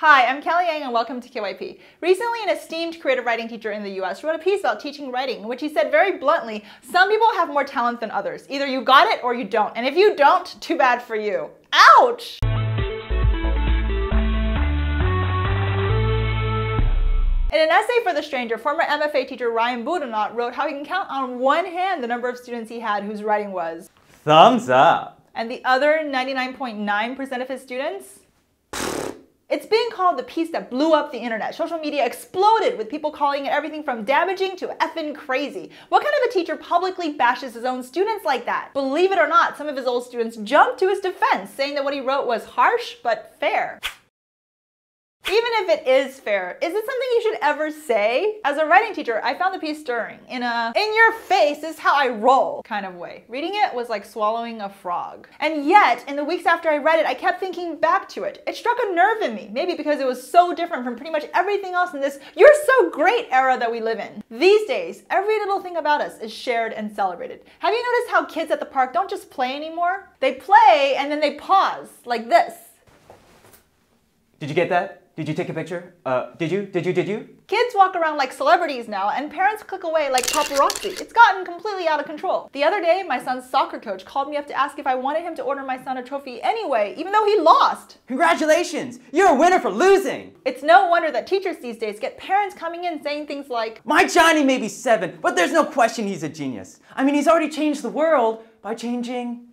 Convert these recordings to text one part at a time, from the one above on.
Hi, I'm Kelly Yang and welcome to KYP. Recently, an esteemed creative writing teacher in the US wrote a piece about teaching writing in which he said very bluntly, some people have more talent than others. Either you got it or you don't. And if you don't, too bad for you. Ouch! In an essay for The Stranger, former MFA teacher Ryan Boudinot wrote how he can count on one hand the number of students he had whose writing was thumbs up. And the other 99.9% of his students? It's being called the piece that blew up the internet. Social media exploded with people calling it everything from damaging to effing crazy. What kind of a teacher publicly bashes his own students like that? Believe it or not, some of his old students jumped to his defense, saying that what he wrote was harsh but fair. Even if it is fair, is it something you should ever say? As a writing teacher, I found the piece stirring in a in-your-face, this is how I roll kind of way. Reading it was like swallowing a frog. And yet, in the weeks after I read it, I kept thinking back to it. It struck a nerve in me, maybe because it was so different from pretty much everything else in this "you're so great" era that we live in. These days, every little thing about us is shared and celebrated. Have you noticed how kids at the park don't just play anymore? They play and then they pause, like this. Did you get that? Did you take a picture? Did you? Kids walk around like celebrities now, and parents click away like paparazzi. It's gotten completely out of control. The other day, my son's soccer coach called me up to ask if I wanted him to order my son a trophy anyway, even though he lost. Congratulations! You're a winner for losing! It's no wonder that teachers these days get parents coming in saying things like, "My Johnny may be 7, but there's no question he's a genius. I mean, he's already changed the world by changing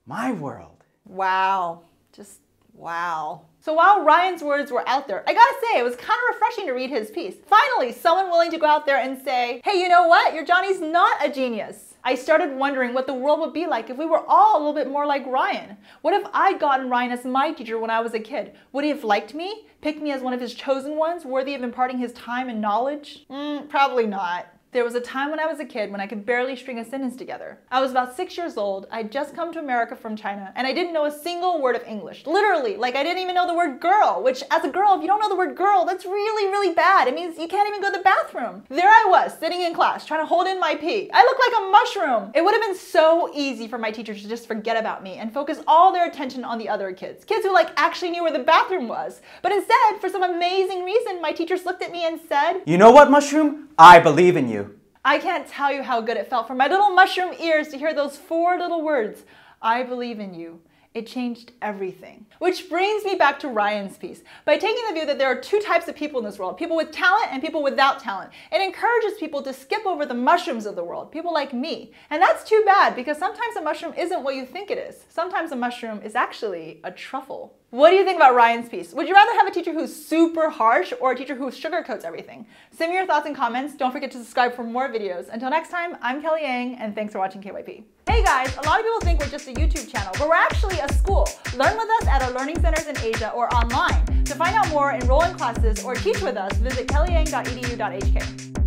my world." Wow. Just wow. So while Ryan's words were out there, I gotta say, it was kind of refreshing to read his piece. Finally, someone willing to go out there and say, hey, you know what? Your Johnny's not a genius. I started wondering what the world would be like if we were all a little bit more like Ryan. What if I'd gotten Ryan as my teacher when I was a kid? Would he have liked me? Picked me as one of his chosen ones, worthy of imparting his time and knowledge? Probably not. There was a time when I was a kid when I could barely string a sentence together. I was about 6 years old, I'd just come to America from China, and I didn't know a single word of English. Literally, like I didn't even know the word girl, which as a girl, if you don't know the word girl, that's really, really bad. It means you can't even go to the bathroom. There I was, sitting in class, trying to hold in my pee. I looked like a mushroom. It would have been so easy for my teachers to just forget about me and focus all their attention on the other kids. Kids who like actually knew where the bathroom was. But instead, for some amazing reason, my teachers looked at me and said, "You know what, mushroom? I believe in you." I can't tell you how good it felt for my little mushroom ears to hear those 4 little words, "I believe in you." It changed everything. Which brings me back to Ryan's piece. By taking the view that there are 2 types of people in this world, people with talent and people without talent, it encourages people to skip over the mushrooms of the world, people like me. And that's too bad, because sometimes a mushroom isn't what you think it is. Sometimes a mushroom is actually a truffle. What do you think about Ryan's piece? Would you rather have a teacher who's super harsh or a teacher who sugarcoats everything? Send me your thoughts and comments. Don't forget to subscribe for more videos. Until next time, I'm Kelly Yang, and thanks for watching KYP. Hey guys, a lot of people think we're just a YouTube channel, but we're actually a school. Learn with us at our learning centers in Asia or online. To find out more, enroll in classes, or teach with us, visit kellyyang.edu.hk.